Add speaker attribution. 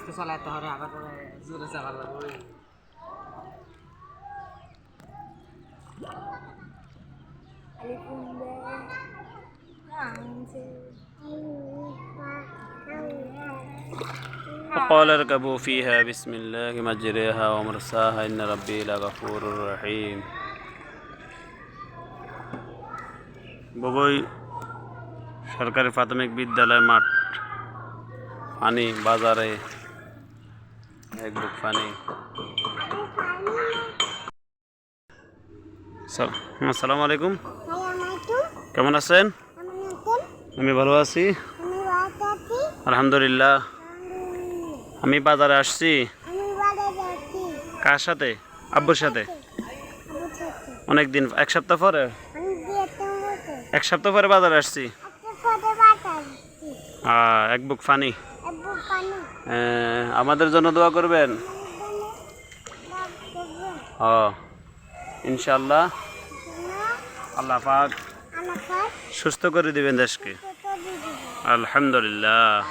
Speaker 1: আস্তে চালাতে হবে আবার জোরে চালাবো ওই
Speaker 2: وقال اركبوا فيها بسم الله مجريها ومرساها إن ربي لغفور رحيم বগুই সরকারি প্রাথমিক বিদ্যালয় মাঠ পানি বাজারে এক বুক পানি আসসালামু আলাইকুম কেমন আছেন আমি ভালো আছি আলহামদুলিল্লাহ আমি বাজারে আসছি কার সাথে আব্বুর সাথে অনেক দিন এক সপ্তাহ পরে বাজারে আসছি এক বুক পানি আমাদের জন্য দোয়া করবেন ইনশাআল্লাহ আল্লাহ পাক সুস্থ করে দিবেন দেশকে আলহামদুলিল্লাহ